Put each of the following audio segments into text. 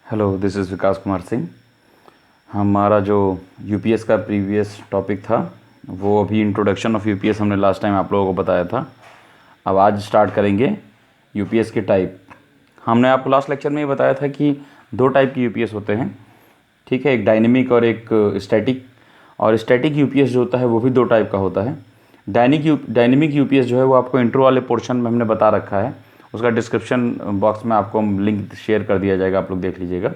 Hello, this is विकास कुमार सिंह। हमारा जो UPS का प्रीवियस टॉपिक था वो अभी इंट्रोडक्शन ऑफ यूपीएस हमने लास्ट टाइम आप लोगों को बताया था। अब आज स्टार्ट करेंगे यूपीएस के टाइप। हमने आपको लास्ट लेक्चर में ये बताया था कि दो टाइप के यूपीएस होते हैं, ठीक है, एक डायनेमिक और एक स्टैटिक। और स्टैटिक यूपीएस जो होता है वो भी दो टाइप का होता है। डायनेमिक यूपीएस जो है वो आपको इंट्रो वाले पोर्शन में हमने बता रखा है, उसका डिस्क्रिप्शन बॉक्स में आपको लिंक शेयर कर दिया जाएगा, आप लोग देख लीजिएगा।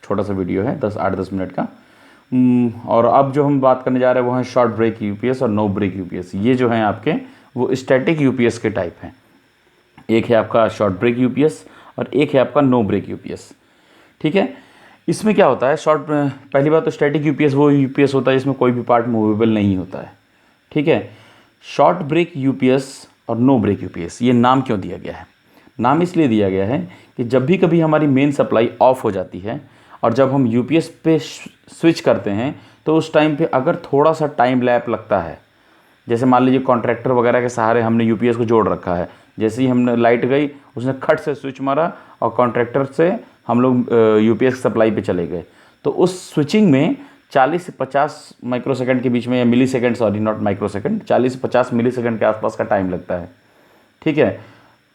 छोटा सा वीडियो है 8-10 मिनट का। और अब जो हम बात करने जा रहे हैं वो है शॉर्ट ब्रेक यूपीएस और नो ब्रेक यूपीएस। ये जो हैं आपके वो स्टैटिक यूपीएस के टाइप हैं। एक है आपका शॉर्ट ब्रेक यूपीएस और एक है आपका नो ब्रेक यूपीएस, ठीक है। इसमें क्या होता है, पहली बात तो स्टैटिक यूपीएस वो यूपीएस होता है जिसमें कोई भी पार्ट मूवेबल नहीं होता है, ठीक है। शॉर्ट ब्रेक यूपीएस और नो ब्रेक यूपीएस, ये नाम क्यों दिया गया है? नाम इसलिए दिया गया है कि जब भी कभी हमारी मेन सप्लाई ऑफ हो जाती है और जब हम यूपीएस पे स्विच करते हैं तो उस टाइम पे अगर थोड़ा सा टाइम लैप लगता है, जैसे मान लीजिए कॉन्ट्रैक्टर वगैरह के सहारे हमने यूपीएस को जोड़ रखा है, जैसे ही हमने लाइट गई उसने खट से स्विच मारा और कॉन्ट्रैक्टर से हम लोग यूपीएस सप्लाई पे चले गए, तो उस स्विचिंग में 40 से 50 माइक्रोसेकंड के बीच में, या मिली सेकेंड, सॉरी नॉट माइक्रोसेकंड, 40 से 50 मिली सेकेंड के आसपास का टाइम लगता है, ठीक है।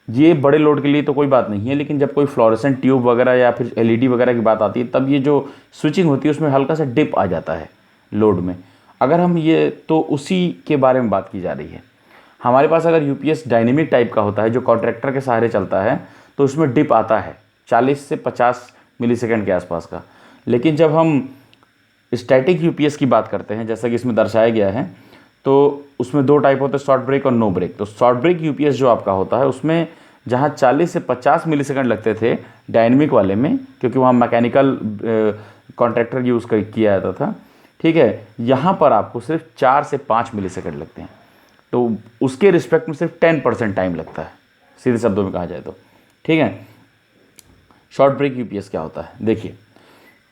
ये बड़े लोड के लिए तो कोई बात नहीं है, लेकिन जब कोई फ्लोरेसेंट ट्यूब वगैरह या फिर एलईडी वगैरह की बात आती है तब ये जो स्विचिंग होती है उसमें हल्का सा डिप आ जाता है लोड में। अगर हम ये तो उसी के बारे में बात की जा रही है। हमारे पास अगर यूपीएस डायनेमिक टाइप का होता है जो कॉन्ट्रैक्टर के सहारे चलता है तो उसमें डिप आता है 40 से 50 मिलीसेकंड के आसपास का। लेकिन जब हम स्टैटिक यूपीएस की बात करते हैं, जैसा कि इसमें दर्शाया गया है, तो उसमें दो टाइप होते हैं, शॉर्ट ब्रेक और नो ब्रेक। तो शॉर्ट ब्रेक यूपीएस जो आपका होता है उसमें जहाँ 40 से 50 मिलीसेकंड लगते थे डायनेमिक वाले में, क्योंकि वहाँ मैकेनिकल कॉन्ट्रैक्टर यूज़ किया जाता था, ठीक है, यहाँ पर आपको सिर्फ 4 से 5 मिलीसेकंड लगते हैं। तो उसके रिस्पेक्ट में सिर्फ 10% टाइम लगता है, सीधे शब्दों में कहा जाए तो, ठीक है। शॉर्ट ब्रेक यूपीएस क्या होता है देखिए,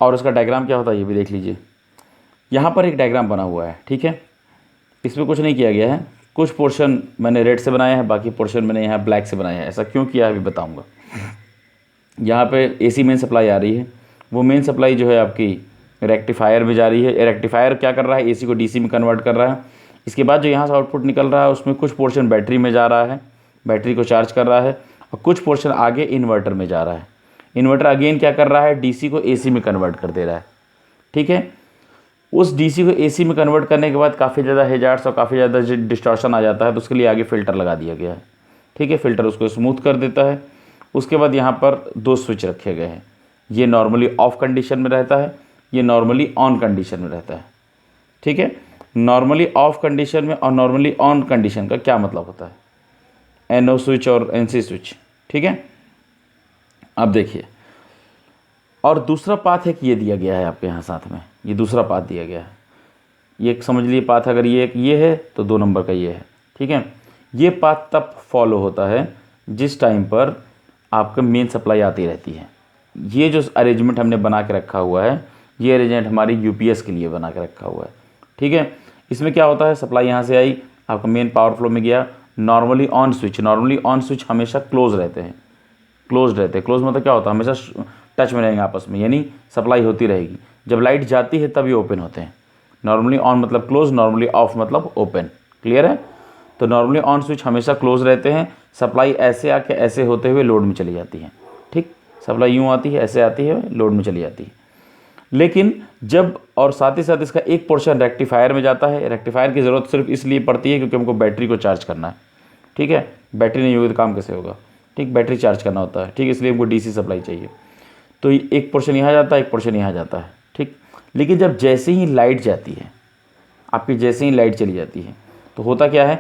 और उसका डायग्राम क्या होता है ये भी देख लीजिए। यहाँ पर एक डायग्राम बना हुआ है, ठीक है, इसमें कुछ नहीं किया गया है, कुछ पोर्शन मैंने रेड से बनाया है, बाकी पोर्शन मैंने यहाँ ब्लैक से बनाया है। ऐसा क्यों किया है अभी बताऊँगा। यहाँ पे एसी मेन सप्लाई आ रही है, वो मेन सप्लाई जो है आपकी रेक्टिफायर में जा रही है। रेक्टिफायर क्या कर रहा है, एसी को डीसी में कन्वर्ट कर रहा है। इसके बाद जो यहाँ से आउटपुट निकल रहा है उसमें कुछ पोर्शन बैटरी में जा रहा है, बैटरी को चार्ज कर रहा है, और कुछ पोर्शन आगे इन्वर्टर में जा रहा है। इन्वर्टर अगेन क्या कर रहा है, डीसी को एसी में कन्वर्ट कर दे रहा है, ठीक है। उस डीसी को एसी में कन्वर्ट करने के बाद काफ़ी ज़्यादा हेजार्ड्स और काफ़ी ज़्यादा डिस्टॉर्शन आ जाता है, तो उसके लिए आगे फ़िल्टर लगा दिया गया है, ठीक है। फ़िल्टर उसको स्मूथ कर देता है। उसके बाद यहाँ पर दो स्विच रखे गए हैं, ये नॉर्मली ऑफ कंडीशन में रहता है, ये नॉर्मली ऑन कंडीशन में रहता है, ठीक है। नॉर्मली ऑफ कंडीशन में और नॉर्मली ऑन कंडीशन का क्या मतलब होता है, एनओ स्विच और एनसी स्विच, ठीक है। अब देखिए, और दूसरा पाथ है कि ये दिया गया है आपके यहाँ साथ में, ये दूसरा पाथ दिया गया है, ये समझ लीजिए पाथ, अगर ये है तो 2 नंबर का ये है, ठीक है। ये पाथ तब फॉलो होता है जिस टाइम पर आपका मेन सप्लाई आती रहती है। ये जो अरेंजमेंट हमने बना के रखा हुआ है, ये अरेंजमेंट हमारी यूपीएस के लिए बना के रखा हुआ है, ठीक है। इसमें क्या होता है, सप्लाई यहाँ से आई, आपका मेन पावर फ्लो में गया, नॉर्मली ऑन स्विच हमेशा क्लोज रहते हैं, क्लोज रहते हैं। क्लोज मतलब क्या होता है, हमेशा टच में रहेंगे आपस में, यानी सप्लाई होती रहेगी। जब लाइट जाती है तब ये ओपन होते हैं। नॉर्मली ऑन मतलब क्लोज, नॉर्मली ऑफ मतलब ओपन, क्लियर है। तो नॉर्मली ऑन स्विच हमेशा क्लोज रहते हैं, सप्लाई ऐसे आके ऐसे होते हुए लोड में चली जाती है, ठीक। सप्लाई यूँ आती है, ऐसे आती है, लोड में चली जाती है। लेकिन जब, और साथ ही साथ इसका एक पोर्शन रेक्टिफायर में जाता है। रेक्टिफायर की ज़रूरत सिर्फ इसलिए पड़ती है क्योंकि हमको बैटरी को चार्ज करना है, ठीक है। बैटरी नहीं होगी तो काम कैसे होगा, ठीक, बैटरी चार्ज करना होता है, ठीक, इसलिए हमको डीसी सप्लाई चाहिए। तो एक पोर्शन यहाँ जाता है, एक पोर्शन यहाँ जाता है, ठीक। लेकिन जब जैसे ही लाइट जाती है आपकी, जैसे ही लाइट चली जाती है तो होता क्या है,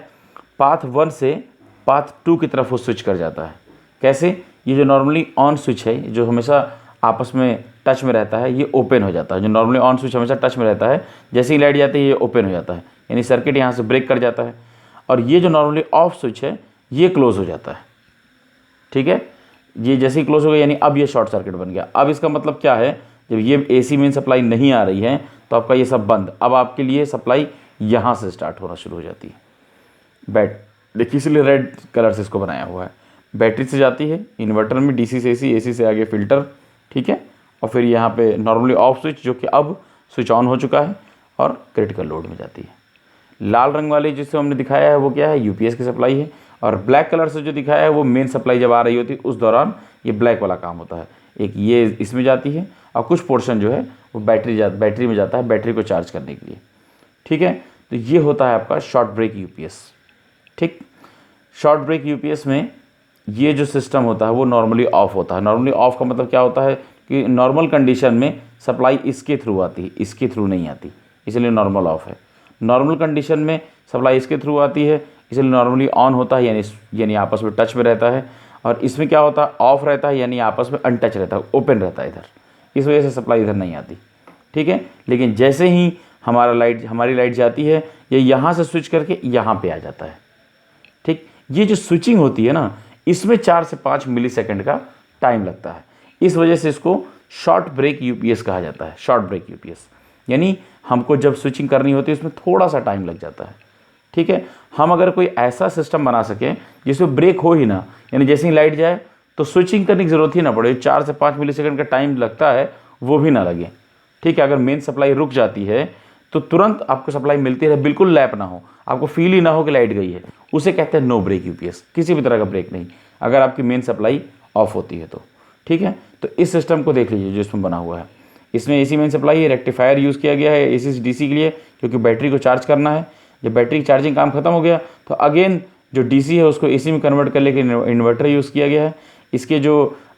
पाथ 1 से पाथ 2 की तरफ वो स्विच कर जाता है। कैसे, ये जो नॉर्मली ऑन स्विच है जो हमेशा आपस में टच में रहता है, ये ओपन हो जाता है। जो नॉर्मली ऑन स्विच हमेशा टच में रहता है, जैसे ही लाइट जाती है ये ओपन हो जाता है, यानी सर्किट यहाँ से ब्रेक कर जाता है। और ये जो नॉर्मली ऑफ स्विच है ये क्लोज हो जाता है, ठीक है। ये जैसे ही क्लोज हो गया यानी अब ये शॉर्ट सर्किट बन गया। अब इसका मतलब क्या है, जब ये एसी मेन सप्लाई नहीं आ रही है तो आपका ये सब बंद, अब आपके लिए सप्लाई यहाँ से स्टार्ट होना शुरू हो जाती है। देखिए इसलिए रेड कलर से इसको बनाया हुआ है। बैटरी से जाती है इन्वर्टर में, डीसी से एसी, एसी से आगे फिल्टर, ठीक है, और फिर यहाँ पे नॉर्मली ऑफ स्विच जो कि अब स्विच ऑन हो चुका है और क्रिटिकल लोड में जाती है। लाल रंग वाली जिससे हमने दिखाया है वो क्या है, यूपीएस की सप्लाई है, और ब्लैक कलर से जो दिखाया है वो मेन सप्लाई जब आ रही होती है उस दौरान ये ब्लैक वाला काम होता है। एक ये इसमें जाती है और कुछ पोर्शन जो है वो बैटरी में जाता है बैटरी को चार्ज करने के लिए। ठीक है, तो ये होता है आपका शॉर्ट ब्रेक यूपीएस। ठीक, शॉर्ट ब्रेक यूपीएस में ये जो सिस्टम होता है वो नॉर्मली ऑफ होता है। नॉर्मली ऑफ का मतलब क्या होता है कि नॉर्मल कंडीशन में सप्लाई इसके थ्रू आती है, इसके थ्रू नहीं आती, इसलिए नॉर्मल ऑफ है। नॉर्मल कंडीशन में सप्लाई इसके थ्रू आती है, इसलिए नॉर्मली ऑन होता है, यानी आपस में टच में रहता है। और इसमें क्या होता है, ऑफ रहता है, यानी आपस में अनटच रहता है, ओपन रहता है इधर, इस वजह से सप्लाई इधर नहीं आती। ठीक है, लेकिन जैसे ही हमारी लाइट जाती है ये यहाँ से स्विच करके यहाँ पे आ जाता है। ठीक, ये जो स्विचिंग होती है ना, इसमें 4 से 5 मिलीसेकंड का टाइम लगता है। इस वजह से इसको शॉर्ट ब्रेक यूपीएस कहा जाता है। शॉर्ट ब्रेक यूपीएस यानी हमको जब स्विचिंग करनी होती है उसमें थोड़ा सा टाइम लग जाता है। ठीक है, हम अगर कोई ऐसा सिस्टम बना सकें जिसमें ब्रेक हो ही ना, यानी जैसे ही लाइट जाए तो स्विचिंग करने की ज़रूरत ही ना पड़े, 4 से 5 मिलीसेकंड का टाइम लगता है वो भी ना लगे। ठीक है, अगर मेन सप्लाई रुक जाती है तो तुरंत आपको सप्लाई मिलती रहे, बिल्कुल लैप ना हो, आपको फील ही ना हो कि लाइट गई है, उसे कहते हैं नो ब्रेक यूपीएस। किसी भी तरह का ब्रेक नहीं अगर आपकी मेन सप्लाई ऑफ होती है तो। ठीक है, तो इस सिस्टम को देख लीजिए जो इसमें बना हुआ है। इसमें एसी मेन सप्लाई है, रेक्टिफायर यूज़ किया गया है एसी से डीसी के लिए, क्योंकि बैटरी को चार्ज करना है। जब बैटरी की चार्जिंग काम खत्म हो गया तो अगेन जो डीसी है उसको एसी में कन्वर्ट करने के लिए इन्वर्टर यूज़ किया गया है। इसके जो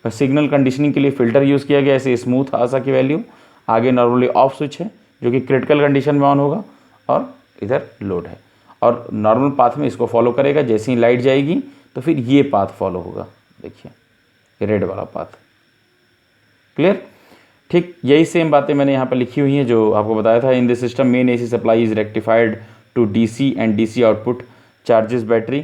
सिग्नल कंडीशनिंग के लिए फ़िल्टर यूज़ किया गया है, ऐसे स्मूथ आसा की वैल्यू। आगे नॉर्मली ऑफ स्विच है जो कि क्रिटिकल कंडीशन में ऑन होगा, और इधर लोड है, और नॉर्मल पाथ में इसको फॉलो करेगा। जैसे ही लाइट जाएगी तो फिर ये पाथ फॉलो होगा, देखिए रेड वाला पाथ। क्लियर? ठीक, यही सेम बातें मैंने यहाँ पर लिखी हुई हैं जो आपको बताया था। In this system main AC supply is rectified to DC and DC output charges battery.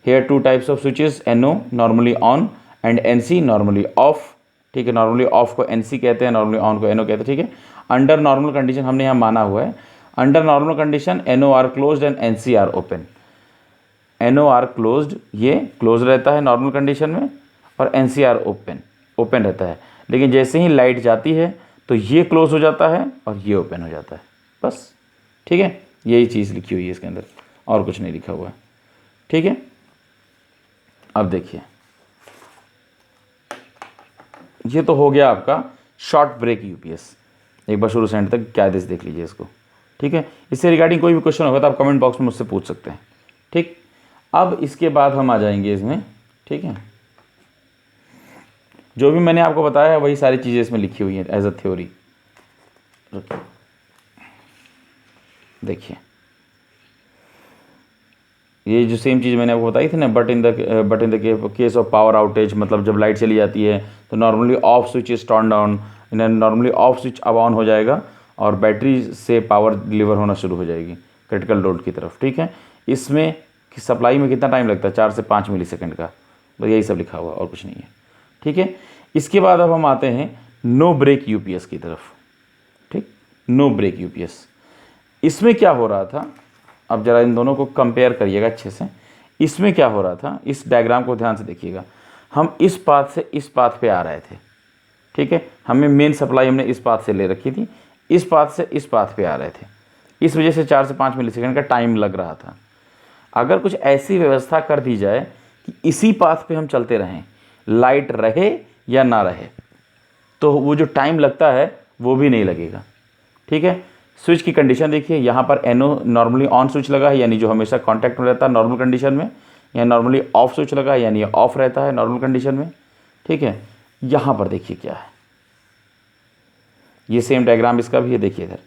Here 2 types of switches, NO normally on and NC normally off. ठीक है, नॉर्मली ऑफ को NC कहते हैं, नॉर्मली ऑन को NO कहते हैं। ठीक है, अंडर नॉर्मल कंडीशन हमने यहाँ माना हुआ है, under normal condition NO are closed and NC are open. NO are closed, ये क्लोज रहता है नॉर्मल कंडीशन में, और NC आर ओपन रहता है। लेकिन जैसे ही लाइट जाती है तो ये क्लोज हो जाता है और ये ओपन हो जाता है, बस। ठीक है, यही चीज़ लिखी हुई है इसके अंदर, और कुछ नहीं लिखा हुआ है। ठीक है, अब देखिए ये तो हो गया आपका शॉर्ट ब्रेक यूपीएस। एक बार शुरू से एंड तक कायदे से देख लीजिए इसको। ठीक है, इससे रिगार्डिंग कोई भी क्वेश्चन होगा तो आप कमेंट बॉक्स में मुझसे पूछ सकते हैं। ठीक, अब इसके बाद हम आ जाएंगे इसमें। ठीक है, जो भी मैंने आपको बताया है वही सारी चीज़ें इसमें लिखी हुई हैं एज अ थ्योरी। देखिए ये जो सेम चीज़ मैंने आपको बताई थी ना, but in the case of power outage, मतलब जब लाइट चली जाती है तो normally off switch is turn down, normally off switch अब ऑन हो जाएगा और बैटरी से पावर डिलीवर होना शुरू हो जाएगी क्रिटिकल लोड की तरफ। ठीक है, इसमें सप्लाई में कितना टाइम लगता है, 4 से 5 मिलीसेकंड का, तो यही सब लिखा हुआ और कुछ नहीं है। ठीक है, इसके बाद अब हम आते हैं नो ब्रेक यूपीएस की तरफ। ठीक, नो ब्रेक यूपीएस, इसमें क्या हो रहा था, अब जरा इन दोनों को कंपेयर करिएगा अच्छे से। इसमें क्या हो रहा था, इस डायग्राम को ध्यान से देखिएगा। हम इस पाथ से इस पाथ पे आ रहे थे। ठीक है, हमें मेन सप्लाई हमने इस पाथ से ले रखी थी, इस पाथ से इस पाथ पे आ रहे थे, इस वजह से 4 से 5 मिलीसेकंड का टाइम लग रहा था। अगर कुछ ऐसी व्यवस्था कर दी जाए कि इसी पाथ पे हम चलते रहें, लाइट रहे या ना रहे, तो वो जो टाइम लगता है वो भी नहीं लगेगा। ठीक है, स्विच की कंडीशन देखिए, यहाँ पर NO नॉर्मली ऑन स्विच लगा है, यानी जो हमेशा कांटेक्ट में रहता है नॉर्मल कंडीशन में। यहाँ नॉर्मली ऑफ स्विच लगा है, यानी ऑफ रहता है नॉर्मल कंडीशन में। ठीक है, यहाँ पर देखिए क्या है, ये सेम डायग्राम इसका भी है। देखिए इधर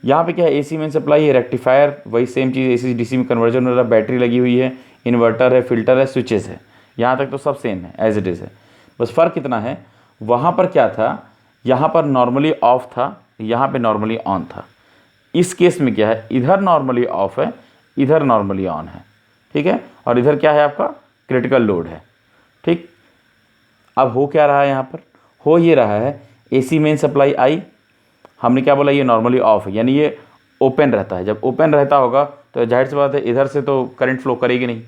यहाँ पे क्या है, एसी मेन सप्लाई है, रेक्टिफायर वही सेम चीज़ एसी डीसी में कन्वर्जन हो रहा है, बैटरी लगी हुई है, इन्वर्टर है, फिल्टर है, स्विचेस है। यहाँ तक तो सब सेम है, एज इट इज़ है। बस फ़र्क कितना है, वहाँ पर क्या था, यहाँ पर नॉर्मली ऑफ था, यहाँ पे नॉर्मली ऑन था। इस केस में क्या है, इधर नॉर्मली ऑफ है, इधर नॉर्मली ऑन है। ठीक है, और इधर क्या है आपका क्रिटिकल लोड है। ठीक, अब हो क्या रहा है यहाँ पर, हो ये रहा है एसी मेन सप्लाई आई, हमने क्या बोला, ये नॉर्मली ऑफ है, यानी ये ओपन रहता है। जब ओपन रहता होगा तो जाहिर सी बात है इधर से तो करंट फ्लो करेगी नहीं,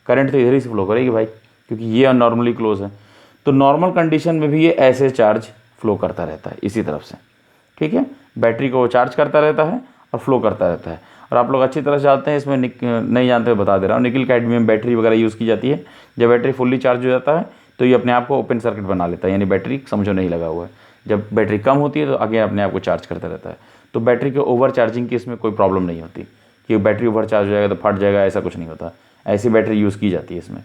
करंट तो इधर ही से फ्लो करेगी भाई, क्योंकि ये नॉर्मली क्लोज है। तो नॉर्मल कंडीशन में भी ये ऐसे चार्ज फ्लो करता रहता है इसी तरफ से, ठीक है। बैटरी को वो चार्ज करता रहता है और फ्लो करता रहता है। और आप लोग अच्छी तरह से जानते हैं, इसमें नहीं जानते तो बता दे रहा हूँ, निकल कैडमियम बैटरी वगैरह यूज़ की जाती है। जब बैटरी फुल्ली चार्ज हो जाता है तो ये अपने आप को ओपन सर्किट बना लेता है, यानी बैटरी समझो नहीं लगा हुआ है। जब बैटरी कम होती है तो आगे अपने आप को चार्ज करता रहता है। तो बैटरी के ओवर चार्जिंग की इसमें कोई प्रॉब्लम नहीं होती कि बैटरी ओवर चार्ज हो जाएगा तो फट जाएगा, ऐसा कुछ नहीं होता। ऐसी बैटरी यूज़ की जाती है इसमें।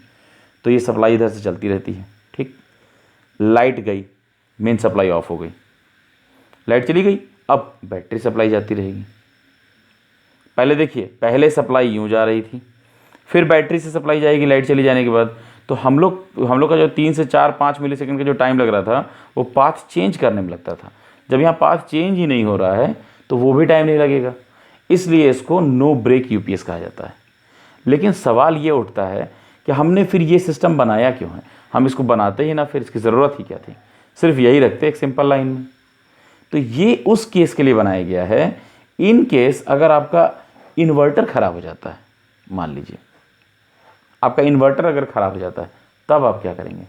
तो ये सप्लाई इधर से चलती रहती है, ठीक। लाइट गई, मेन सप्लाई ऑफ हो गई, लाइट चली गई, अब बैटरी सप्लाई जाती रहेगी। पहले देखिए, पहले सप्लाई यूँ जा रही थी, फिर बैटरी से सप्लाई जाएगी लाइट चली जाने के बाद। तो हम लोग का जो 3 से 4-5 मिली सेकेंड का जो टाइम लग रहा था वो पाथ चेंज करने में लगता था। जब यहाँ पाथ चेंज ही नहीं हो रहा है तो वो भी टाइम नहीं लगेगा, इसलिए इसको नो ब्रेक यूपीएस कहा जाता है। लेकिन सवाल ये उठता है कि हमने फिर ये सिस्टम बनाया क्यों है? हम इसको बनाते ही ना, फिर इसकी ज़रूरत ही क्या थी? सिर्फ यही रखते एक सिंपल लाइन में। तो ये उस केस के लिए बनाया गया है, इन केस अगर आपका इन्वर्टर ख़राब हो जाता है, मान लीजिए आपका इन्वर्टर अगर ख़राब हो जाता है, तब आप क्या करेंगे?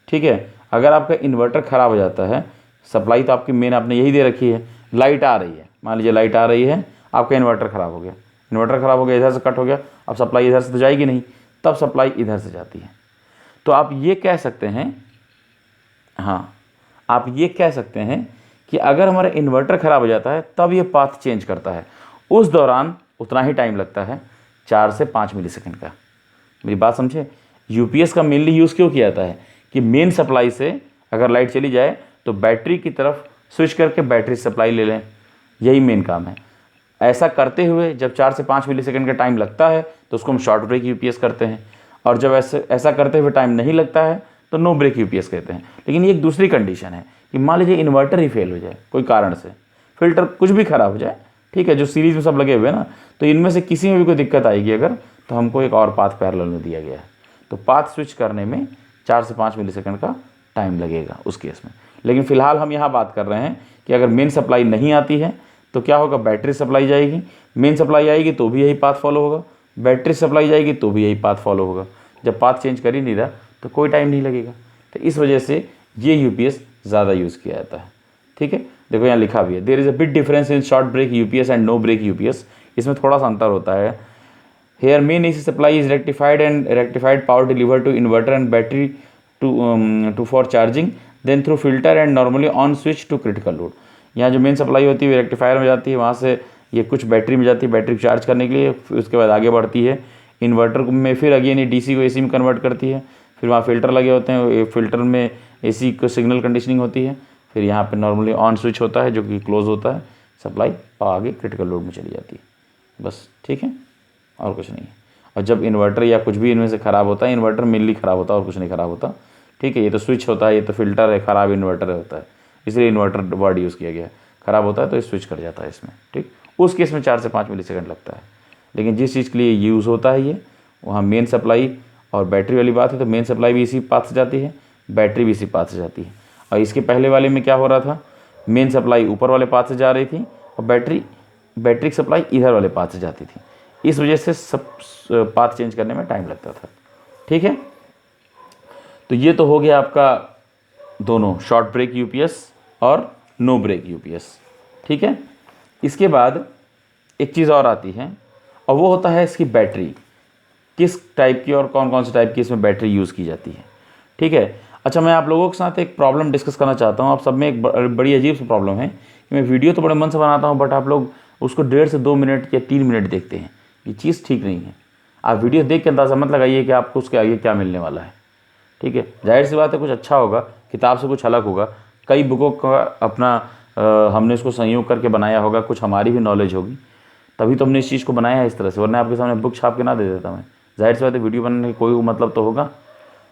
ठीक है, अगर आपका इन्वर्टर ख़राब हो जाता है, सप्लाई तो आपकी मेन आपने यही दे रखी है, लाइट आ रही है, मान लीजिए लाइट आ रही है, आपका इन्वर्टर ख़राब हो गया, इन्वर्टर ख़राब हो गया, इधर से कट हो गया, अब सप्लाई इधर से तो जाएगी नहीं, तब सप्लाई इधर से जाती है। तो आप ये कह सकते हैं, हाँ, आप ये कह सकते हैं कि अगर हमारा इन्वर्टर ख़राब हो जाता है तब ये पाथ चेंज करता है। उस दौरान उतना ही टाइम लगता है, 4 से 5 मिली सेकेंड का। मेरी बात समझे? यूपीएस का मेनली यूज़ क्यों किया जाता है कि मेन सप्लाई से अगर लाइट चली जाए तो बैटरी की तरफ स्विच करके बैटरी सप्लाई ले लें, यही मेन काम है। ऐसा करते हुए जब 4 से 5 मिली सेकेंड का टाइम लगता है तो उसको हम शॉर्ट ब्रेक यूपीएस करते हैं, और जब ऐसा करते हुए टाइम नहीं लगता है तो नो ब्रेक यूपीएस कहते हैं। लेकिन ये एक दूसरी कंडीशन है कि मान लीजिए इन्वर्टर ही फेल हो जाए कोई कारण से, फिल्टर कुछ भी ख़राब हो जाए, ठीक है, जो सीरीज़ में सब लगे हुए हैं ना, तो इनमें से किसी में भी कोई दिक्कत आएगी अगर, तो हमको एक और पाथ पैरेलल में दिया गया है। तो पाथ स्विच करने में 4 से 5 मिली सेकेंड का टाइम लगेगा उस केस में। लेकिन फ़िलहाल हम यहाँ बात कर रहे हैं कि अगर मेन सप्लाई नहीं आती है तो क्या होगा? बैटरी सप्लाई जाएगी, मेन सप्लाई आएगी तो भी यही पाथ फॉलो होगा, बैटरी सप्लाई जाएगी तो भी यही पाथ फॉलो होगा। जब पाथ चेंज कर ही नहीं रहा तो कोई टाइम नहीं लगेगा। तो इस वजह से ये यूपीएस ज़्यादा यूज़ किया जाता है, ठीक है। देखो यहाँ लिखा भी है, there is a big difference in short break UPS and no break UPS. इसमें थोड़ा सा अंतर होता है। Here main AC supply is rectified power deliver to inverter and battery to for charging then through filter and normally on switch to critical load. यहाँ जो main supply होती है रेक्टिफायर में जाती है, वहाँ से ये कुछ बैटरी में जाती है, बैटरी चार्ज करने के लिए, फिर उसके बाद आगे बढ़ती है इन्वर्टर में, फिर अगेन ये डीसी को एसी में कन्वर्ट करती है, फिर वहाँ फ़िल्टर लगे होते हैं, फिल्टर में एसी को सिग्नल कंडीशनिंग होती है, फिर यहाँ पे नॉर्मली ऑन स्विच होता है जो कि क्लोज होता है, सप्लाई आगे क्रिटिकल लोड में चली जाती है, बस, ठीक है, और कुछ नहीं है। और जब इन्वर्टर या कुछ भी इनमें से ख़राब होता है, इन्वर्टर मेनली ख़राब होता है और कुछ नहीं ख़राब होता, ठीक है, ये तो स्विच होता है, ये तो फिल्टर है, ख़राब इन्वर्टर होता है, इसलिए इन्वर्टर वर्ड यूज़ किया गया है। ख़राब होता है तो ये स्विच कर जाता है इसमें, ठीक। उस केस में 4 से 5 मिली सेकेंड लगता है। लेकिन जिस चीज़ के लिए यूज़ होता है ये, वहाँ मेन सप्लाई और बैटरी वाली बात है, तो मेन सप्लाई भी इसी पाथ से जाती है, बैटरी भी इसी पाथ से जाती है। और इसके पहले वाले में क्या हो रहा था? मेन सप्लाई ऊपर वाले पाथ से जा रही थी और बैटरी की सप्लाई इधर वाले पाथ से जाती थी। इस वजह से सब पाथ चेंज करने में टाइम लगता था, ठीक है। तो ये तो हो गया आपका दोनों, शॉर्ट ब्रेक यूपीएस और नो ब्रेक यूपीएस, ठीक है। इसके बाद एक चीज़ और आती है और वो होता है इसकी बैटरी, किस टाइप की और कौन कौन से टाइप की इसमें बैटरी यूज़ की जाती है, ठीक है। अच्छा, मैं आप लोगों के साथ एक प्रॉब्लम डिस्कस करना चाहता हूँ। आप सब में एक बड़ी अजीब सी प्रॉब्लम है कि मैं वीडियो तो बड़े मन से बनाता हूँ, बट आप लोग उसको 1.5 से 2 मिनट या 3 मिनट देखते हैं। ये चीज़ ठीक नहीं है। आप वीडियो देख के अंदाज़ा मत लगाइए कि आपको उसके आगे क्या मिलने वाला है, ठीक है। जाहिर सी बात है कुछ अच्छा होगा, किताब से कुछ अलग होगा, कई बुकों का अपना हमने उसको संयोग करके बनाया होगा, कुछ हमारी भी नॉलेज होगी, तभी तो हमने इस चीज़ को बनाया है इस तरह से, वरना आपके सामने बुक छाप के ना दे देता मैं। जाहिर सी बात है वीडियो बनाने का कोई मतलब तो होगा,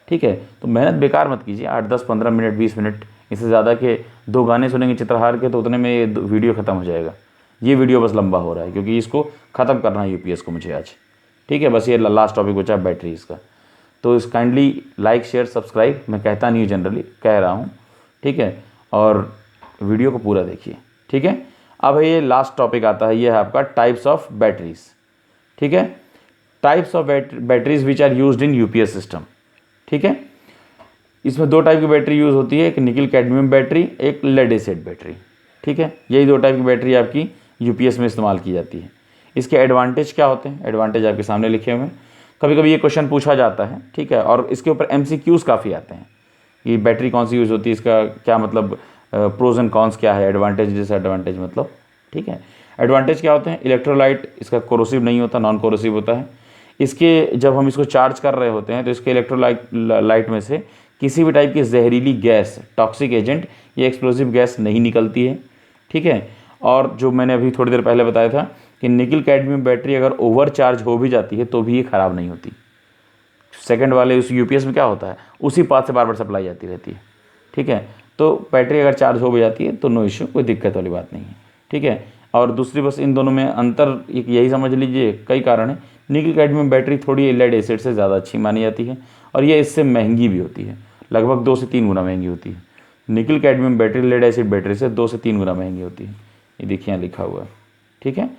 ठीक है। तो मेहनत बेकार मत कीजिए। 8, 10, 15 मिनट, 20 मिनट, इससे ज़्यादा के 2 गाने सुनेंगे चित्रहार के तो उतने में ये वीडियो ख़त्म हो जाएगा। ये वीडियो बस लंबा हो रहा है क्योंकि इसको ख़त्म करना है यूपीएस को मुझे आज, ठीक है। बस ये लास्ट टॉपिक बचा बैटरीज़ का। तो इस काइंडली लाइक, शेयर, सब्सक्राइब, मैं कहता नहीं हूँ, जनरली कह रहा हूँ, ठीक है। और वीडियो को पूरा देखिए, ठीक है। अब ये लास्ट टॉपिक आता है, ये है आपका टाइप्स ऑफ बैटरीज, ठीक है। Types of batteries which are used in UPS system, ठीक है। इसमें 2 टाइप की बैटरी यूज़ होती है, एक निकल कैडमियम बैटरी, एक लेड एसिड बैटरी। ठीक है, यही 2 टाइप की बैटरी आपकी यूपीएस में इस्तेमाल की जाती है। इसके एडवांटेज क्या होते हैं, एडवांटेज आपके सामने लिखे हुए हैं। कभी कभी ये क्वेश्चन पूछा जाता है, ठीक है, और इसके ऊपर एमसीक्यूज़ काफ़ी आते हैं कि बैटरी कौन सी यूज़ होती है, इसका क्या मतलब, प्रोज एंड कॉन्स क्या है, एडवांटेज डिसएडवांटेज मतलब। ठीक है, एडवांटेज क्या होते हैं, इलेक्ट्रोलाइट इसका कोरोसिव नहीं होता, नॉन कोरोसिव होता है। इसके जब हम इसको चार्ज कर रहे होते हैं तो इसके इलेक्ट्रोलाइट में से किसी भी टाइप की जहरीली गैस, टॉक्सिक एजेंट या एक्सप्लोसिव गैस नहीं निकलती है। ठीक है, और जो मैंने अभी थोड़ी देर पहले बताया था कि निकल कैडमियम बैटरी अगर ओवर चार्ज हो भी जाती है तो भी ये ख़राब नहीं होती। सेकंड वाले उस यूपीएस में क्या होता है, उसी पाथ से बार बार सप्लाई जाती रहती है। ठीक है, तो बैटरी अगर चार्ज हो भी जाती है तो नो इश्यू, कोई दिक्कत वाली बात नहीं है। ठीक है, और दूसरी बस इन दोनों में अंतर एक यही समझ लीजिए, कई कारण है। निकल कैडमियम बैटरी थोड़ी लेड एसिड से ज़्यादा अच्छी मानी जाती है और ये इससे महंगी भी होती है, लगभग 2 से 3 गुना महंगी होती है। Nickel cadmium battery lead acid battery से 2 से 3 गुना महंगी होती है, ये देखिए यहाँ लिखा हुआ है। ठीक है,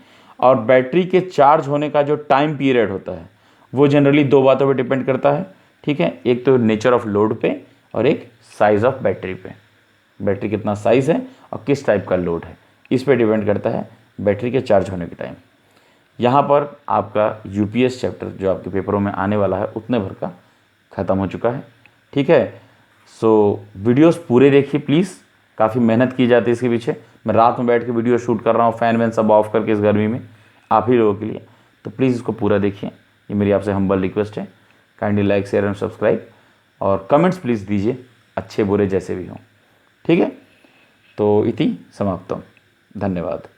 और बैटरी के चार्ज होने का जो टाइम पीरियड होता है वो जनरली 2 बातों पे डिपेंड करता है। ठीक है, एक तो नेचर ऑफ लोड पे और एक साइज़ ऑफ बैटरी पे। बैटरी कितना साइज़ है और किस टाइप का लोड है, इस पे डिपेंड करता है बैटरी के चार्ज होने के टाइम। यहाँ पर आपका यूपीएस चैप्टर जो आपके पेपरों में आने वाला है उतने भर का ख़त्म हो चुका है। ठीक है, सो वीडियोस पूरे देखिए प्लीज़, काफ़ी मेहनत की जाती है इसके पीछे। मैं रात में बैठ के वीडियो शूट कर रहा हूँ, फ़ैन वैन सब ऑफ करके इस गर्मी में आप ही लोगों के लिए, तो प्लीज़ इसको पूरा देखिए, ये मेरी आपसे हम्बल रिक्वेस्ट है। Kindly like, share and subscribe, और कमेंट्स प्लीज़ दीजिए, अच्छे बुरे जैसे भी हों। ठीक है, तो इति समाप्तम, धन्यवाद।